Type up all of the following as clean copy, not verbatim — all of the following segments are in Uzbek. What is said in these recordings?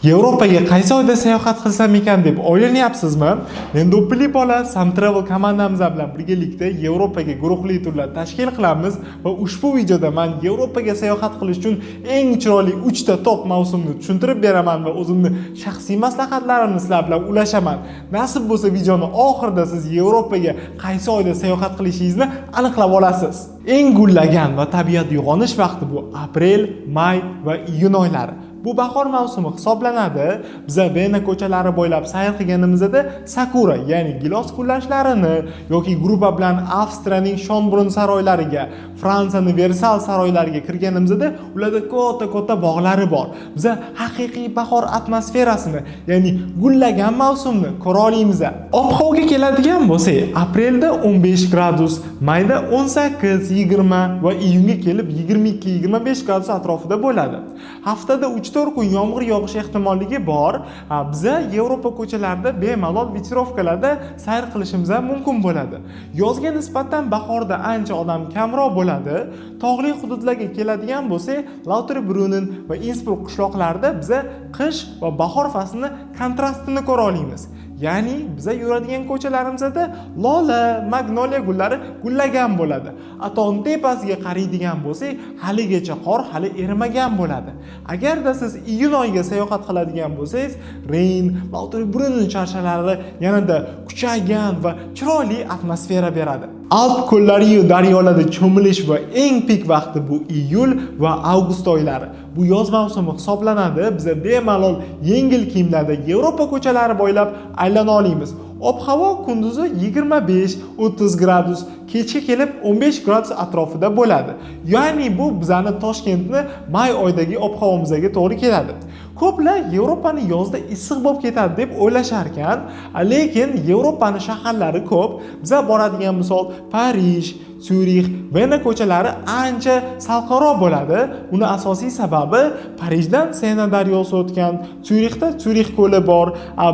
Yevropaga qaysi oyda sayohat qilsam ekan deb o'ylanyapsizmi? Men Do'ppili bola Sam Travel komandamiz bilan birgalikda Yevropaga guruhli turlar tashkil qilamiz va ushbu videoda men Yevropaga sayohat qilish uchun eng chiroyli 3 ta top mavsumni tushuntirib beraman va o'zimni shaxsiy maslahatlarimni sizlar bilan ulashaman. Nasib bo'lsa videoning oxirida siz Yevropaga qaysi oyda sayohat qilishingizni aniqlab olasiz. Eng gullagan va tabiat uyg'onish vaqti bu aprel, may va iyun oylari. Bu bahor mavsumi hisoblanadi. Biz Vena ko'chalari bo'ylab sayr qilganimizda sakura, ya'ni gilos gullashlarini yoki grupa bilan Avstriyaning Shonbrunn saroylariga, Fransiyaning Versal saroylariga kirganimizda ularda katta bog'lari bor. Biz haqiqiy bahor atmosferasini, ya'ni gullagan mavsumni ko'ra olamiz. Ob-havoga keladigan bo'lsak, aprelda 15 gradus, mayda 18, 20 va iyunga kelib 22-25 gradus atrofida bo'ladi. Haftada 3-4 kun yomg'ir yog'ishi ehtimolligi bor. Biz Yevropa ko'chalarida bemalol vitirovkalarda sayr qilishimiz mumkin bo'ladi. Yozga nisbatan bahorda ancha odam kamroq bo'ladi. Tog'li hududlarga keladigan bo'lsak, Lauterbrunnen va Innsbruck qishloqlarida biz qish va bahor faslini kontrastini ko'ra olamiz. Ya'ni biz yuradigan ko'chalarimizda lola, magnoliya gullari gullagan bo'ladi. Aton tepasiga qaraydigan bo'lsak, haligacha qor hali erimagan bo'ladi. Agarda siz iyun oyiga sayohat qiladigan bo'lsangiz, Reyn, Lauterbrunnen charchalari yanada kuchaygan va chiroyli atmosfera beradi. Alp ko'llari va daryolarda cho'milish va eng pik vaqti bu iyul va avgust oylari. Bu yoz mavsumi hisoblanadi. Biz bemalol yengil kiyimlarda Yevropa ko'chalari bo'ylab aylana olamiz. Ob-havo kunduzi 25-30 gradus, kechga kelib 15 gradus atrofida bo'ladi. Ya'ni bu bizani Toshkentni may oyidagi ob-havomizga to'g'ri keladi. Ko'plar Yevropani yozda issiq bo'lib ketadi deb o'ylashar ekan, lekin Yevropaning shaharlari ko'p. Biz boradigan misol Parij, Syurix, Vena ko'chalari ancha salqinroq bo'ladi. Uni asosiy sababi Parijdan Sena daryosi o'tgan, Syurixda Syurix ko'li bor.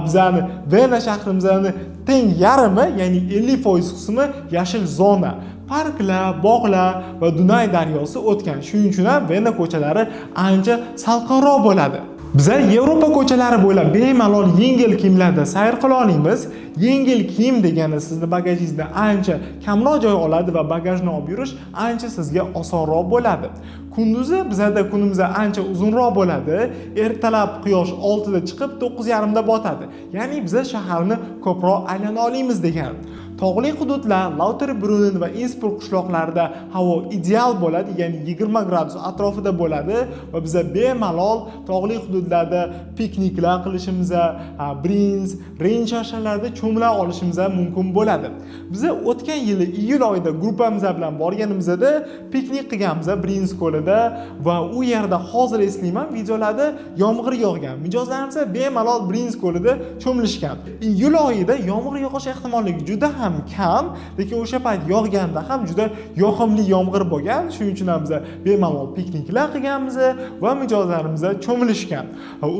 Bizani Vena shahrimizning teng yarmi, ya'ni 50% qismi yashil zona. Parklar, bog'lar va Dunay daryosi o'tgan. Shuning uchun ham Vena ko'chalari ancha salqinroq bo'ladi. Biz Yevropa ko'chalari bo'ylab bemalol yengil kiyimlarda sayr qila olamiz. Yengil kiyim degani sizni bagajingizda ancha kamroq joy oladi va bagajni olib yurish ancha sizga osonroq bo'ladi. Kunduzi bizda kunimiz ancha uzunroq bo'ladi. Ertalab quyosh 6 da chiqib 9:30 da botadi. Ya'ni biz shaharni ko'proq aylana olamiz degan. Tog'li hududlar, Lauterbrunnen va Innsbruck qishloqlarida havo ideal bo'ladi, ya'ni 20 gradus atrofida bo'ladi va biz bemalol tog'li hududlarda pikniklar qilishimiz, Brinz, Reyn shaharlarida cho'mila olishimiz mumkin bo'ladi. Biz o'tgan yili iyul oyida gruppamiz bilan borganimizda piknik qilganmiz Brinz ko'lida va u yerda hozir eslayman, videolarda yomg'ir yog'gan. Mijozlarimiz bemalol Brinz ko'lida cho'milishgan. Iyul oyida yomg'ir yog'ish ehtimolligi juda ham kam, lekin o'sha payt yog'ganda ham juda yoqimli yomg'ir bo'lgan. Shuning uchun ham biz bemalol pikniklar qilganmiz va mijozlarimiz cho'milishgan.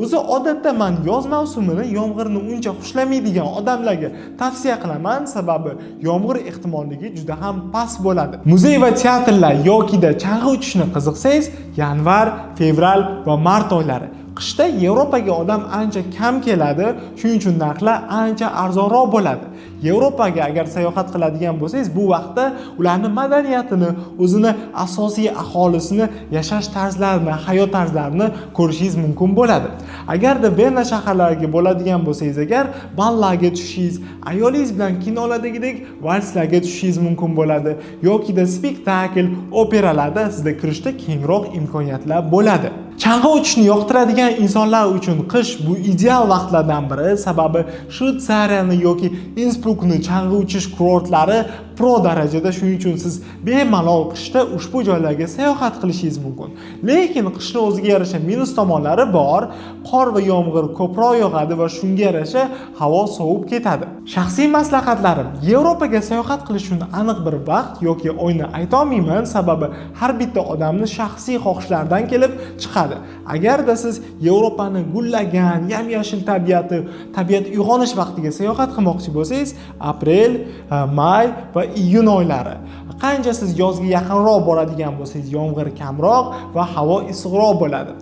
O'zi odatda men yoz mavsumini yomg'irni uncha xushlamaydigan odamlarga tavsiya qilaman, sababi yomg'ir ehtimolligi juda ham past bo'ladi. Muzey va teatrlar yokida chang'i uchishni qiziqsangiz, yanvar, fevral va mart oylari. Qishda Yevropaga odam ancha kam keladi, shuning uchun narxlar ancha arzonroq bo'ladi. Yevropaga agar sayohat qiladigan bo'lsangiz, bu vaqtda ularning madaniyatini, o'zini asosiy aholisini, yashash tarzlarini, hayot tarzlarini ko'rishingiz mumkin bo'ladi. Agarda Vena shaharlariga bo'ladigan bo'lsangiz, agar ballarga tushishingiz, ayolingiz bilan kinolardagidek valslarga tushishingiz mumkin bo'ladi, yokida spektakl, operalarda sizda kirishda kengroq imkoniyatlar bo'ladi. Chang'i uchishni yoqtiradigan insonlar uchun qish bu ideal vaqtlardan biri, sababi Shvetsariyani yoki Innsbruckni chang'i uchish kurortlari pro darajada, shuning uchun siz bemalol qishda ushbu joylarga sayohat qilishingiz mumkin. Lekin qishni o'ziga yarasha minus tomonlari bor. Qor va yomg'ir ko'proq yog'adi va shunga yarasha havo sovib ketadi. Shaxsiy maslahatlarim: Yevropaga sayohat qilish uchun aniq bir vaqt yoki oyni ayta olmayman, sababi har bitta odamning shaxsiy xohishlaridan kelib chiqadi. Agarda siz Yevropani gullagan, yam-yashil tabiat uyg'onish vaqtiga sayohat qilmoqchi bo'lsangiz, aprel, may va iyun oylari. Qancha siz yozga yaqinroq boradigan bo'lsangiz, yomg'ir kamroq va havo issiqroq bo'ladi.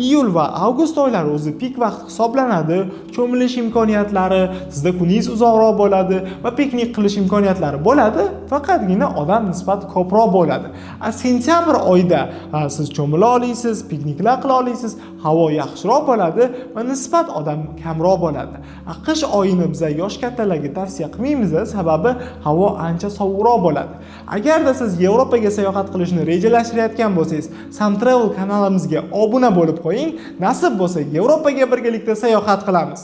Iyul va avgust oylari o'zi pik vaqt hisoblanadi. Cho'milish imkoniyatlari, sizda kuningiz uzoqroq bo'ladi va piknik qilish imkoniyatlari bo'ladi, faqatgina odam nisbati ko'proq bo'ladi. Sentyabr oyida siz cho'mila olasiz, pikniklar qila olasiz, havo yaxshiroq bo'ladi va nisbat odam kamroq bo'ladi. Qish oyini biz yosh kattalarga tavsiya qilmaymiz, sababi havo ancha sovuqroq bo'ladi. Agarda siz Yevropaga sayohat qilishni rejalashtirayotgan bo'lsangiz, Sam Travel kanalimizga obuna bo'lib qo'ying. Nasib bo'lsa Yevropaga birgalikda sayohat qilamiz.